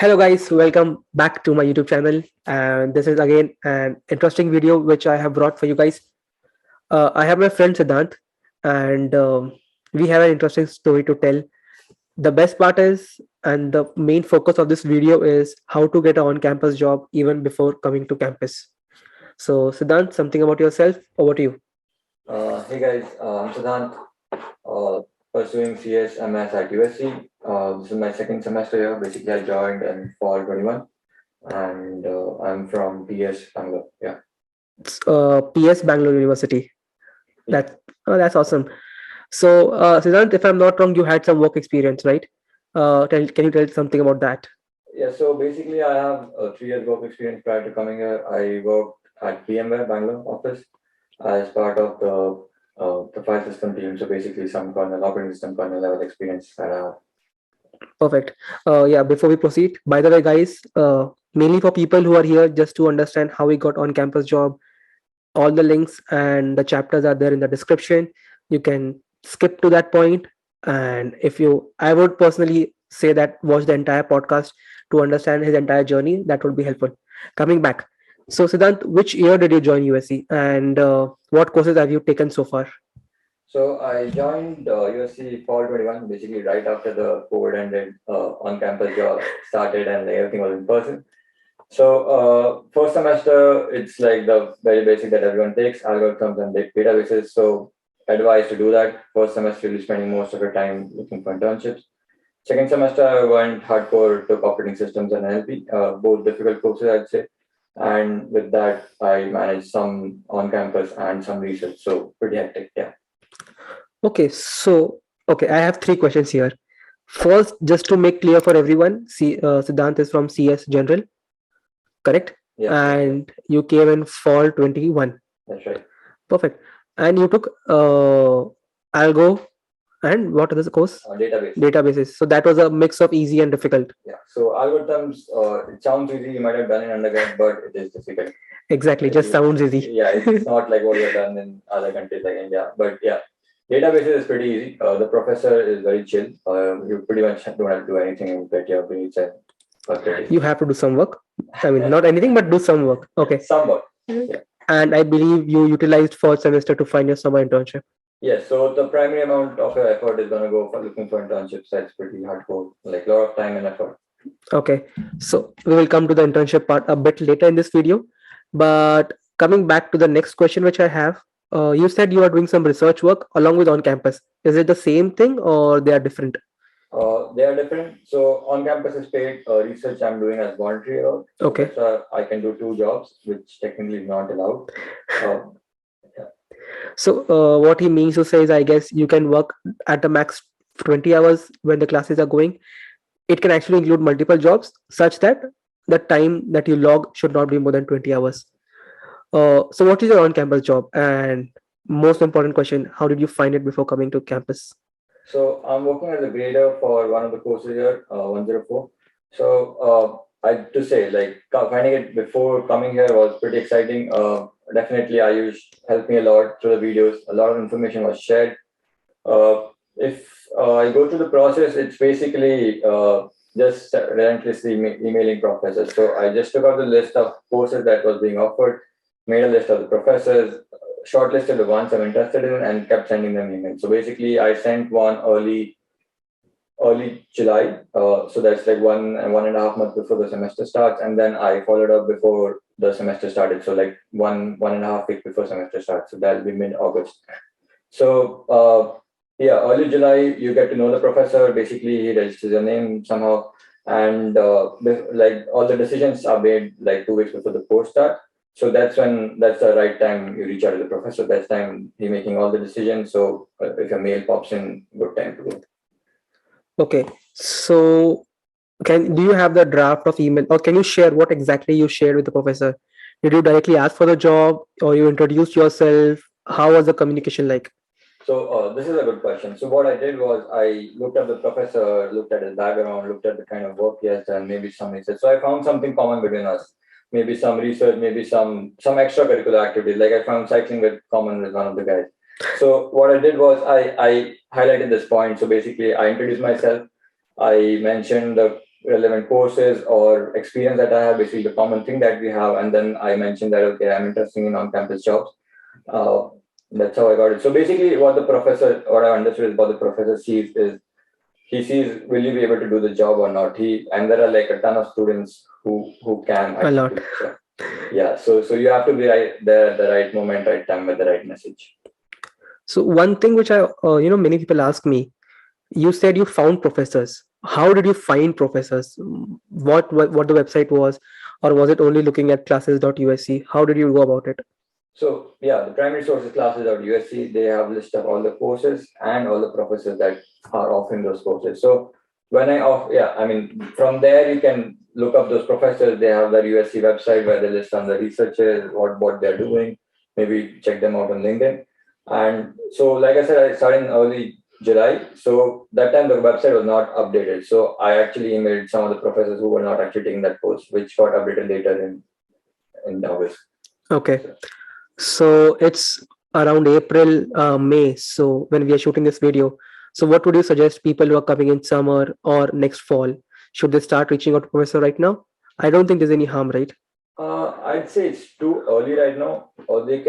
Hello guys, welcome back to my YouTube channel. And this is again an interesting video which I have brought for you guys. I have my friend Siddhant, and we have an interesting story to tell. The best part is, and the main focus of this video is how to get an on-campus job even before coming to campus. So Siddhant, something about yourself. Over to you. Hey guys, I'm Siddhant, pursuing CS MS at USC. This is my second semester here. Basically, I joined in fall 21, and I'm from PS Bangalore. Yeah. It's PS Bangalore University. Yeah. That's awesome. So Siddhant, if I'm not wrong, you had some work experience, right? Can you tell something about that? Yeah. So basically, I have a 3 years work experience prior to coming here. I worked at VMware Bangalore office as part of the file system team. So basically, some kernel operating system kernel level experience that I have. Perfect. Yeah, before we proceed, by the way, guys, mainly for people who are here just to understand how we got on campus job, all the links and the chapters are there in the description. You can skip to that point. And if you, I would personally say that watch the entire podcast to understand his entire journey. That would be helpful. Coming back. So, Siddhant, which year did you join USC and what courses have you taken so far? So I joined USC fall 21, basically right after the COVID ended, on-campus job started and everything was in person. So first semester, it's like the very basic that everyone takes, algorithms and databases. So advised to do that. First semester, you'll be spending most of your time looking for internships. Second semester, I went hardcore, took operating systems and NLP, both difficult courses, I'd say. And with that, I managed some on-campus and some research. So pretty hectic, yeah. Okay, I have three questions here. First, just to make clear for everyone, Siddhant is from CS General, correct? Yeah, And you came in fall 21. that's right. Perfect. And you took Algo and what other course? Database. Databases. So that was a mix of easy and difficult. Yeah. So algorithms, it sounds easy. You might have done in undergrad, but it is difficult. Exactly. Just sounds easy. Yeah, it's not like what you've done in other countries like India. But yeah, databases is pretty easy. The professor is very chill. You pretty much don't have to do anything and get your grades and You have to do some work. I mean, not anything, but do some work. Okay. Some work. Yeah. And I believe you utilized fall semester to find your summer internship. Yes, so the primary amount of your effort is going to go for looking for internships. That's pretty hardcore, like a lot of time and effort. Okay, so we will come to the internship part a bit later in this video. But coming back to the next question, which I have, you said you are doing some research work along with on campus. Is it the same thing or they are different? They are different. So on campus is paid research I'm doing as voluntary work. Okay. So I can do 2 jobs, which technically is not allowed. So what he means to say is, I guess you can work at the max 20 hours when the classes are going. It can actually include multiple jobs such that the time that you log should not be more than 20 hours. So what is your on-campus job? And most important question, how did you find it before coming to campus? So I'm working as a grader for one of the courses here, 104. So I to say, like finding it before coming here was pretty exciting. Definitely, Aayush helped me a lot through the videos. A lot of information was shared. If I go through the process, it's basically just relentlessly emailing professors. So I just took out the list of courses that was being offered, made a list of the professors, shortlisted the ones I'm interested in, and kept sending them emails. So basically, I sent one early July. So that's like one and a half months before the semester starts, and then I followed up before the semester started. So like one and a half week before semester starts. So that'll be mid-August. So yeah, early July you get to know the professor. Basically, he registers your name somehow, and like all the decisions are made like 2 weeks before the course start. So that's the right time you reach out to the professor. That's time he's making all the decisions. So if your mail pops in, good time to go. Okay, so do you have the draft of email, or can you share what exactly you shared with the professor? Did you directly ask for the job, or you introduced yourself? How was the communication like? So this is a good question. So what I did was I looked at the professor, looked at his background, looked at the kind of work he has done, maybe some research. So I found something common between us. Maybe some research, maybe some extracurricular activities. Like I found cycling with common with one of the guys. So what I did was I highlighted this point. So basically, I introduced myself. I mentioned the relevant courses or experience that I have, basically the common thing that we have. And then I mentioned that, okay, I'm interested in on-campus jobs. Uh, that's how I got it. So basically what I understood is what the professor sees is, he sees, will you be able to do the job or not? And there are like a ton of students who can A actually lot. do the job. Yeah. So you have to be right there at the right moment, right time, with the right message. So one thing which many people ask me, you said you found professors. How did you find professors? What the website was, or was it only looking at classes.usc? How did you go about it? So yeah, the primary sources classes of USC, they have list of all the courses and all the professors that are offering those courses. So when I off, yeah, I mean, from there you can look up those professors. They have their USC website where they list on the researchers, what they're doing. Maybe check them out on LinkedIn. And so, like I said, I started in early July. So that time the website was not updated. So I actually emailed some of the professors who were not actually taking that course, which got updated later in August. Okay. So it's around April, May. So when we are shooting this video, so what would you suggest people who are coming in summer or next fall? Should they start reaching out to professor right now? I don't think there's any harm, right? I'd say it's too early right now. Or what they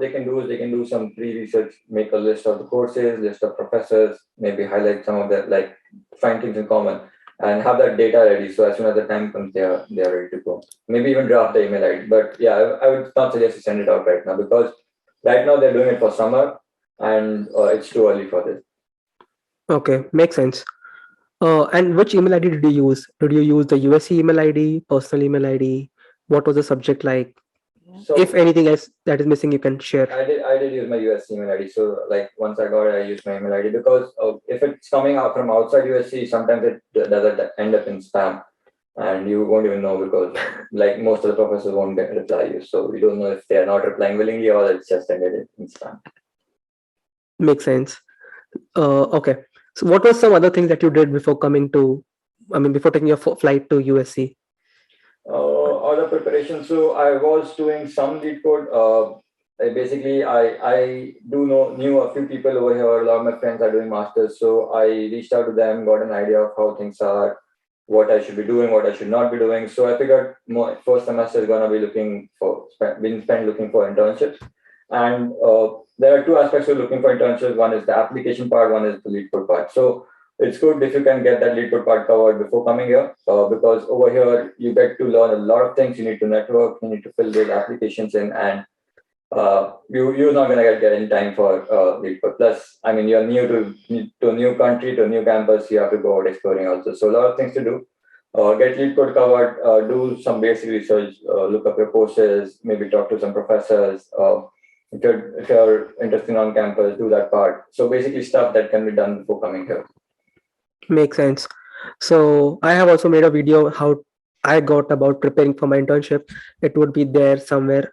can do is they can do some pre-research, make a list of the courses, list of professors, maybe highlight some of that, like find things in common, and have that data ready. So as soon as the time comes, they are ready to go. Maybe even draft the email ID. But yeah, I would not suggest to send it out right now, because right now they're doing it for summer, and it's too early for this. Okay, makes sense. And which email ID did you use? Did you use the USC email ID, personal email ID? What was the subject like? If So anything else that is missing, you can share. I did use my US email ID. So like once I got it, I used my email ID, because if it's coming out from outside USC, sometimes it doesn't end up in spam, and you won't even know, because like most of the professors won't reply you. So you don't know if they are not replying willingly or it's just ended in spam. Makes sense. Okay. So what was some other things that you did before coming to, I mean, before taking your flight to USC? Other preparation. So I was doing some lead code. I do knew a few people over here. A lot of my friends are doing masters, so I reached out to them, got an idea of how things are, what I should be doing, what I should not be doing. So I figured my first semester is gonna be being spent looking for internships, and there are two aspects of looking for internships. One is the application part, one is the lead code part. So it's good if you can get that lead code part covered before coming here, because over here you get to learn a lot of things. You need to network, you need to fill those applications in, and you're not gonna get any time for lead code. Plus, I mean, you're new to a new country, to a new campus. You have to go out exploring also. So a lot of things to do. Get lead code covered. Do some basic research. Look up your courses. Maybe talk to some professors. If you're interested on campus, do that part. So basically, stuff that can be done before coming here. Makes sense. So I have also made a video how I got about preparing for my internship. It would be there somewhere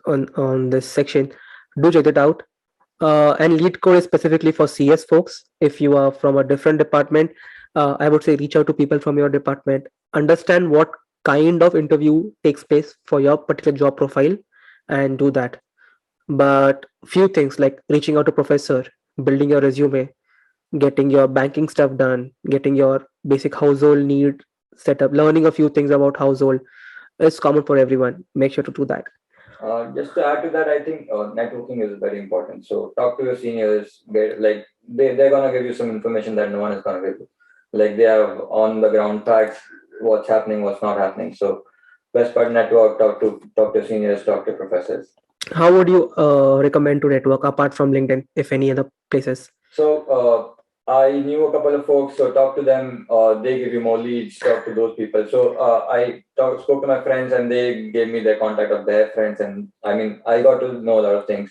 on this section. Do check it out. And lead code is specifically for CS folks. If you are from a different department, I would say reach out to people from your department. Understand what kind of interview takes place for your particular job profile, and do that. But few things like reaching out to professor, building your resume, getting your banking stuff done, getting your basic household need set up, learning a few things about household is common for everyone. Make sure to do that. Just to add to that, I think networking is very important. So talk to your seniors. They're gonna give you some information that no one is gonna give you. Like they have on the ground facts, what's happening, what's not happening. So best part, network. Talk to seniors, talk to professors. How would you recommend to network apart from LinkedIn, if any other places? So I knew a couple of folks, so talk to them. They give you more leads. Talk to those people. So spoke to my friends, and they gave me their contact of their friends, and I mean, I got to know a lot of things.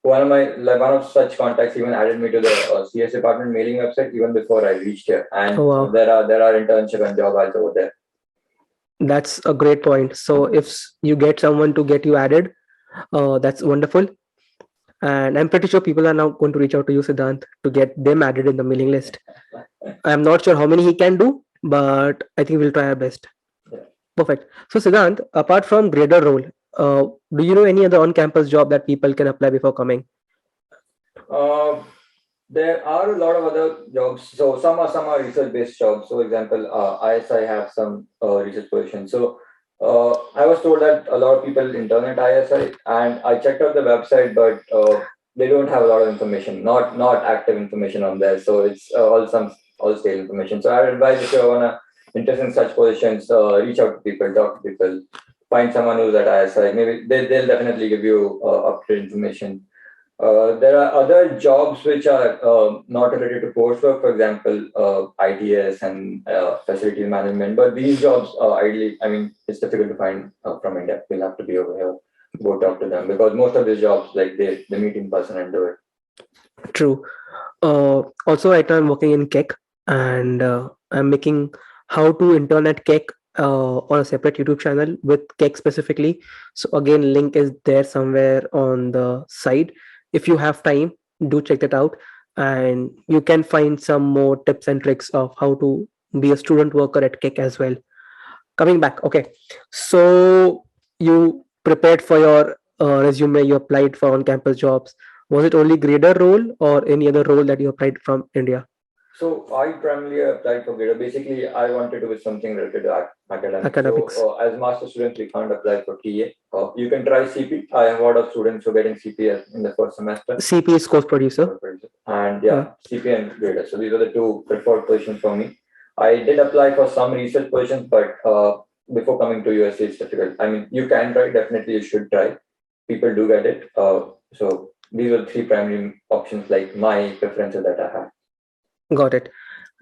One of such contacts even added me to the CS department mailing website even before I reached here, and Oh wow, there are internship and job ads over there. that's a great point. So if you get someone to get you added, that's wonderful. And I'm pretty sure people are now going to reach out to you, Siddhant, to get them added in the mailing list. I'm not sure how many he can do, but I think we'll try our best. Yeah. Perfect. So, Siddhant, apart from grader role, do you know any other on-campus job that people can apply before coming? Uh, There are a lot of other jobs. So some are research-based jobs. So, for example, ISI have some research positions. So, I was told that a lot of people intern at ISI, and I checked out the website, but they don't have a lot of information, not active information on there. So it's all stale information. So I would advise if you wanna interest in such positions, reach out to people, talk to people, find someone who's at ISI. Maybe they'll definitely give you up-to-date information. There are other jobs which are not related to coursework, for example, ITS and facility management. But these jobs, ideally, I mean, it's difficult to find from India. We'll have to be over here, go talk to them because most of these jobs, like they meet in person and do it. True. Also, right now I'm working in Keck, and I'm making how to intern at Keck on a separate YouTube channel with Keck specifically. So again, link is there somewhere on the side. If you have time, do check that out, and you can find some more tips and tricks of how to be a student worker at Keck as well. Coming back, okay. So you prepared for your resume. You applied for on-campus jobs. Was it only grader role or any other role that you applied from India? So I primarily applied for grader. Basically, I wanted to do something related to academics. Academics. So as master students, we can't apply for TA. You can try CP. I have heard of students who are getting CP in the first semester. CP is course producer. And yeah, CP and grader. So these are the two preferred positions for me. I did apply for some research positions, but before coming to USA, it's difficult. I mean, you can try. Definitely, you should try. People do get it. So these are three primary options, like my preferences that I have. Got it.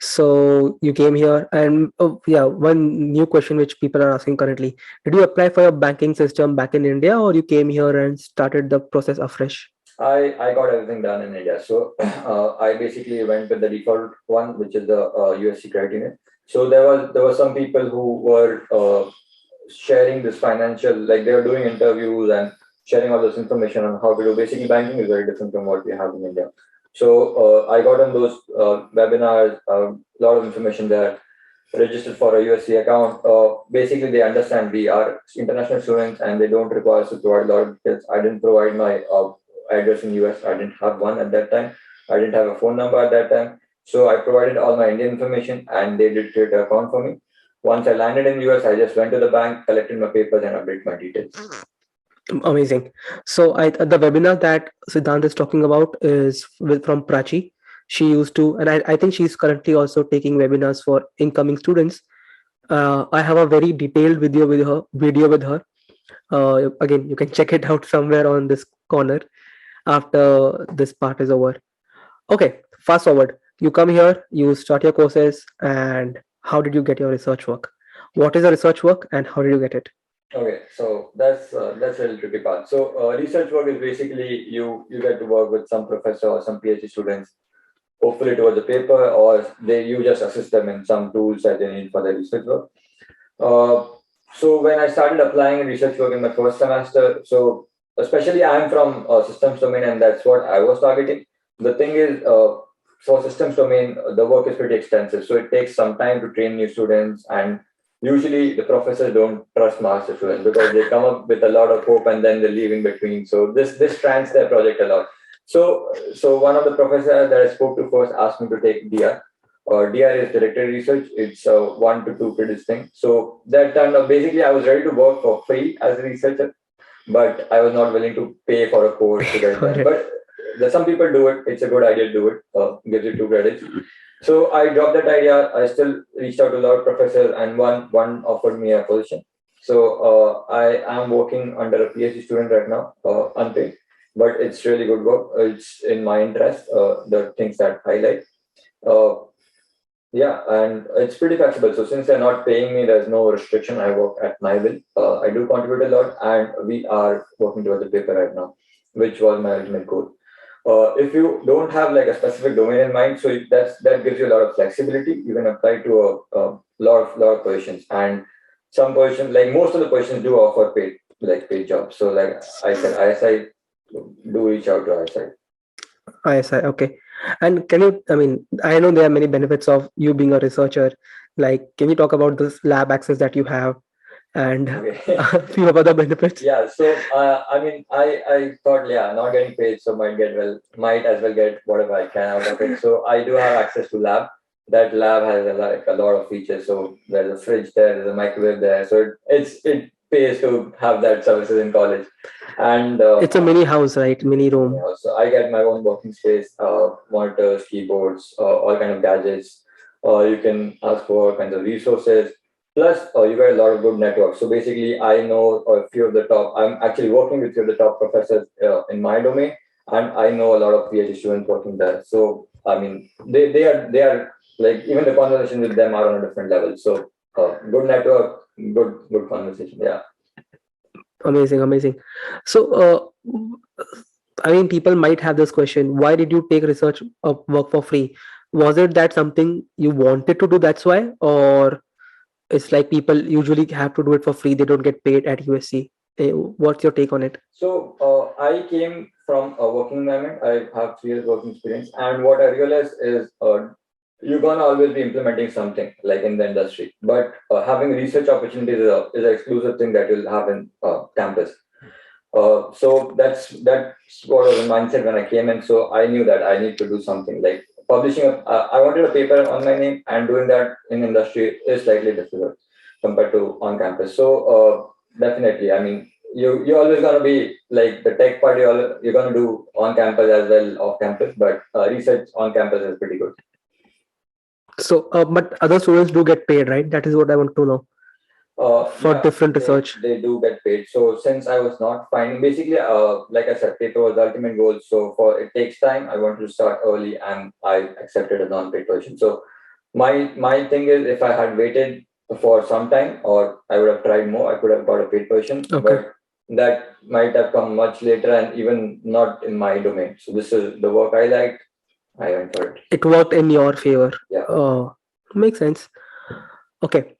So you came here, and yeah, one new question which people are asking currently: did you apply for your banking system back in India, or you came here and started the process afresh? I got everything done in India. So I basically went with the default one, which is the USC criteria. So there were some people who were sharing this financial, like they were doing interviews and sharing all this information on how to do. Basically, banking is very different from what we have in India. So I got on those webinars, a lot of information there. Registered for a USC account. Basically, they understand we are international students and they don't require us to provide a lot of details. I didn't provide my address in US. I didn't have one at that time. I didn't have a phone number at that time. So I provided all my Indian information and they did create an account for me. Once I landed in US, I just went to the bank, collected my papers and updated my details. Amazing. So the webinar that Siddhant is talking about is from Prachi. She used to, and I think she's currently also taking webinars for incoming students. I have a very detailed video with her. Again, you can check it out somewhere on this corner after this part is over. Okay, fast forward. You come here, you start your courses, and how did you get your research work? What is the research work, and how did you get it? Okay, so that's a really tricky part. So research work is basically you get to work with some professor or some PhD students, hopefully towards a paper, or you just assist them in some tools that they need for their research work. So when I started applying research work in my first semester, so especially I'm from systems domain, and that's what I was targeting. The thing is, for systems domain, the work is pretty extensive, so it takes some time to train new students, and usually the professors don't trust master students because they come up with a lot of hope and then they leave in between. So this strands their project a lot. So one of the professors that I spoke to first asked me to take DR. DR is directed research. It's a 1 to 2 credits thing. So that turned out basically I was ready to work for free as a researcher, but I was not willing to pay for a course to get that. But some people do it. It's a good idea to do it. Gives you 2 credits. So I dropped that idea. I still reached out to a lot of professors, and one offered me a position. So I am working under a PhD student right now, unpaid, but it's really good work. It's in my interest. The things that I like. Yeah, and it's pretty flexible. So since they're not paying me, there's no restriction. I work at my will. I do contribute a lot, and we are working towards the paper right now, which was my ultimate goal. If you don't have like a specific domain in mind, so that gives you a lot of flexibility. You can apply to a lot of positions, and some positions, like most of the positions, do offer paid jobs. So like I said, ISI, do reach out to ISI. ISI, okay. And can you, I mean, I know there are many benefits of you being a researcher. Like, can you talk about this lab access that you have? and Okay. a few of other benefits. Yeah. So I mean, I thought, yeah, not getting paid, so might as well get whatever I can out of it. So I do have access to lab. That lab has a lot of features. So there's a fridge there, there's a microwave there. So it pays to have that services in college. And It's a mini house, right? Mini room. so I get my own working space, monitors, keyboards, all kind of gadgets. You can ask for all kinds of resources. Plus, you get a lot of good networks. So basically, I know a few of the top. I'm actually working with few of the top professors in my domain, and I know a lot of PhD students working there. So I mean, they are like, even the conversation with them are on a different level. So good network, good conversation. Yeah. Amazing, amazing. So, I mean, people might have this question: why did you take research work for free? Was it that something you wanted to do, that's why, or it's like people usually have to do it for free, they don't get paid at USC? What's your take on it? So I came from a working environment. I have 3 years working experience, and what I realized is you're gonna always be implementing something like in the industry, but having research opportunities is an exclusive thing that you'll have in campus. So that's what was the mindset when I came in. So I knew that I need to do something like publishing. I wanted a paper on my name, and doing that in industry is slightly difficult compared to on campus. So definitely, I mean, you're always gonna be like the tech part. You're gonna do on campus as well off campus, but research on campus is pretty good. So, but other students do get paid, right? That is what I want to know for Yeah, different research. they do get paid. So since I was not finding, basically, like I said, paper was the ultimate goal. So for it takes time. I wanted to start early, and I accepted a non-paid position. So my thing is, if I had waited for some time, or I would have tried more, I could have got a paid position. Okay. But that might have come much later, and even not in my domain. So this is the work I liked. I went for it. It worked in your favor. Yeah. Makes sense. Okay.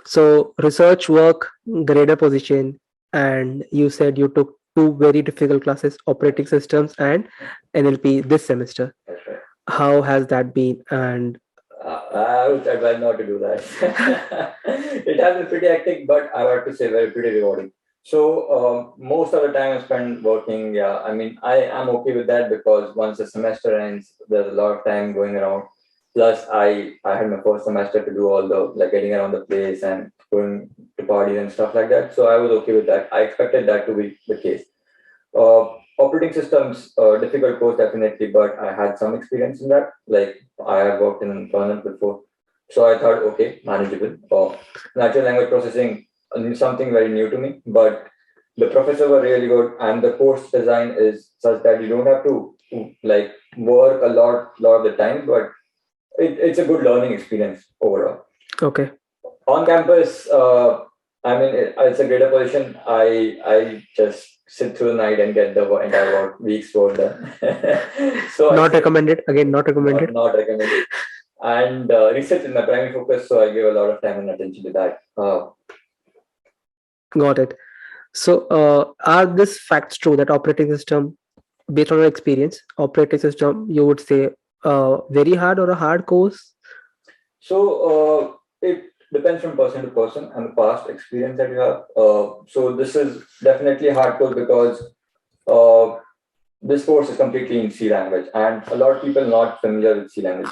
So research work, grader position, and you said you took two very difficult classes, operating systems and NLP this semester. That's right. How has that been? And I would advise not to do that. It has been pretty hectic, but I have to say, very pretty rewarding. So most of the time I spend working. Yeah, I mean, I am okay with that, because once the semester ends, there's a lot of time going around. Plus, I had my first semester to do all the like getting around the place and going to parties and stuff like that. So I was okay with that. I expected that to be the case. Uh, Operating systems, difficult course definitely, but I had some experience in that. Like, I have worked in kernel before, so I thought, okay, manageable. Natural language processing, something very new to me, but the professors were really good, and the course design is such that you don't have to like work a lot of the time, but it's a good learning experience overall. okay. On campus, I mean, it's a greater position. I just sit through the night and get the entire week's work done. So Not recommended. Again, not recommended. not recommended. And research is my primary focus, so I give a lot of time and attention to that. Got it. So, are these facts true that operating system, based on your experience, operating system, you would say, very hard or a hard course? So it depends from person to person and the past experience that you have. So this is definitely hardcore, because uh, this course is completely in C language, and a lot of people not familiar with C language.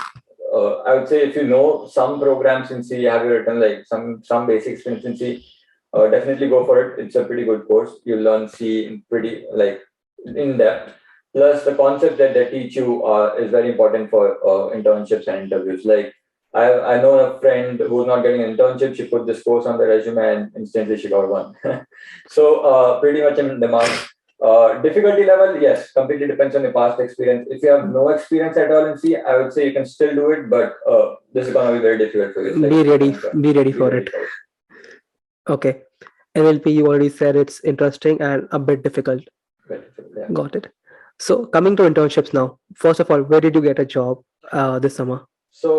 I would say, if you know some programs in C, have you written like some basic experience in C, definitely go for it. It's a pretty good course. You learn C in pretty like in depth. Plus, the concept that they teach you is very important for internships and interviews. Like, I know a friend who's not getting an internship. She put this course on the resume, and instantly she got one. So pretty much in demand. Difficulty level, yes, completely depends on your past experience. If you have no experience at all in C, I would say you can still do it, but this is gonna be very difficult for you. It's like Be ready. Be ready be for ready it. for it. Okay. NLP, you already said it's interesting and a bit difficult. Very difficult, yeah. Got it. So, coming to internships now. First of all, where did you get a job this summer? So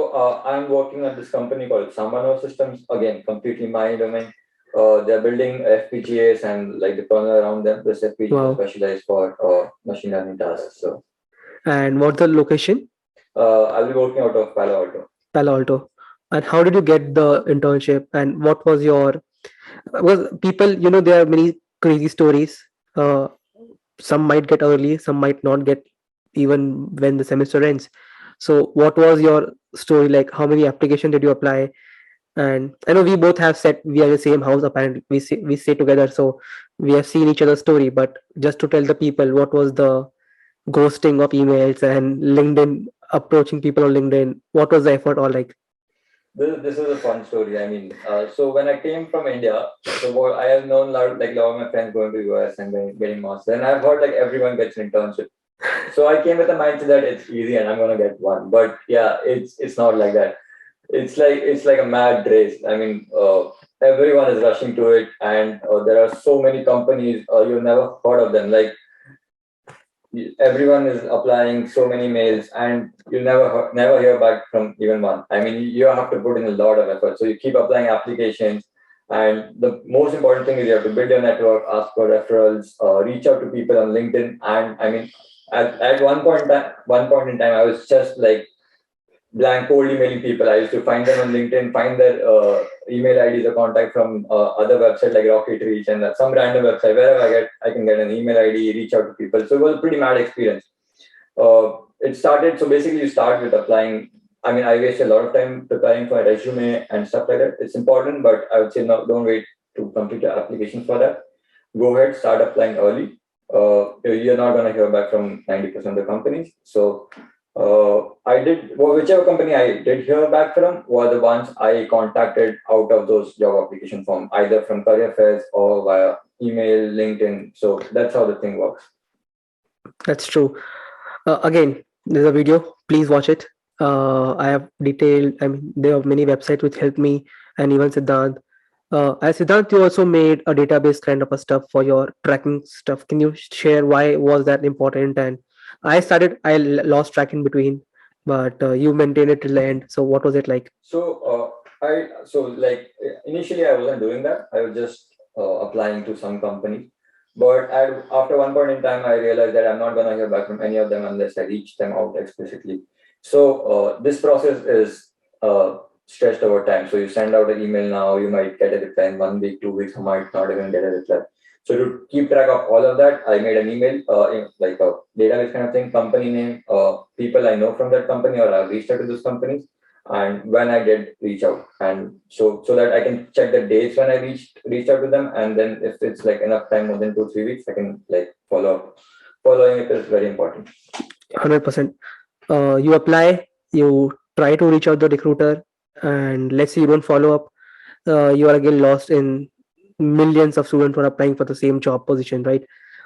I'm working at this company called Sambano Systems. Again, completely my domain. They're building FPGAs and like the kernel around them. This FPGA Wow. is specialized for machine learning tasks. So And what's the location? I'll be working out of Palo Alto. Palo Alto. And how did you get the internship? And what was your Because people, there are many crazy stories. uh, some might get early, some might not get even when the semester ends. So what was your story like? How many applications did you apply? And I know we both have said we are in the same house, apparently we stay together, so we have seen each other's story. But just to tell the people, what was the ghosting of emails and LinkedIn, approaching people on LinkedIn, what was the effort all like? This is a fun story. I mean, so when I came from India, so what I have known like a lot of my friends going to US and getting masters, and I've heard like everyone gets an internship. So I came with the mindset that it's easy and I'm gonna get one. But yeah, it's not like that. It's like a mad race. I mean, everyone is rushing to it, and there are so many companies you've never heard of them. Like everyone is applying so many mails, and you never hear back from even one. I mean, you have to put in a lot of effort. So you keep applying applications, and the most important thing is you have to build your network, ask for referrals, reach out to people on LinkedIn. And I mean, at one point in time, I was just like blank cold emailing people. I used to find them on LinkedIn, find their email IDs or contact from other website like Rocket Reach and some random website. Wherever I can get an email ID, reach out to people. So it was a pretty mad experience. It started. So basically, you start with applying. I mean, I waste a lot of time preparing for a resume and stuff like that. It's important, but I would say no, don't wait to complete your application for that. Go ahead, start applying early. You're not going to hear back from 90% of the companies. So I did, well, whichever company I did hear back from were the ones I contacted out of those job application form, either from career fairs or via email, LinkedIn. So that's how the thing works. That's true. Again, there's a video, please watch it. I have detailed, I mean, there are many websites which help me, and even Siddhant. As Siddhant, you also made a database kind of a stuff for your tracking stuff. Can you share why was that important? And I lost track in between, but you maintained it till the end. So what was it like? So initially I wasn't doing that. I was just applying to some companies. But after one point in time, I realized that I'm not gonna hear back from any of them unless I reach them out explicitly. So this process is stretched over time. So you send out an email now, you might get a reply in 1 week, 2 weeks, you might not even get a reply. So to keep track of all of that, I made an email, like a database kind of thing, company name, people I know from that company, or I've reached out to those companies, and when I did reach out, and so that I can check the dates when I reached out to them, and then if it's like enough time, more than 2 3 weeks, I can like follow up. Following it is very important. 100%. You apply, you try to reach out the recruiter, and let's say you don't follow up, you are again lost in millions of students who are applying for the same job position, right?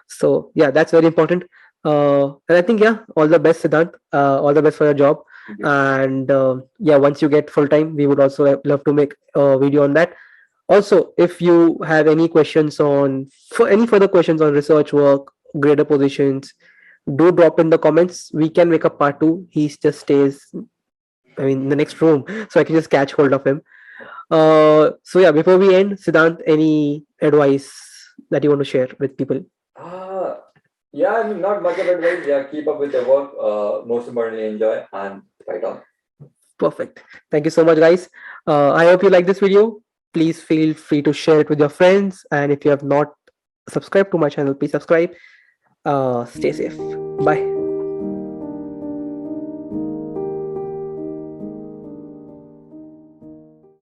So yeah, that's very important. And I think, yeah, all the best, Siddhant. All the best for your job. And yeah, once you get full time, we would also love to make a video on that. Also, if you have any questions on, for any further questions on research work, grader positions, do drop in the comments. We can make a part two. He just stays, I mean, in the next room, so I can just catch hold of him. So yeah, before we end, Siddhant, any advice that you want to share with people? Uh, yeah, I mean, not much of advice. Yeah, keep up with your work. Most importantly, enjoy and fight on. Perfect. Thank you so much, guys. I hope you like this video. Please feel free to share it with your friends. And if you have not subscribed to my channel, please subscribe. Stay safe. Bye.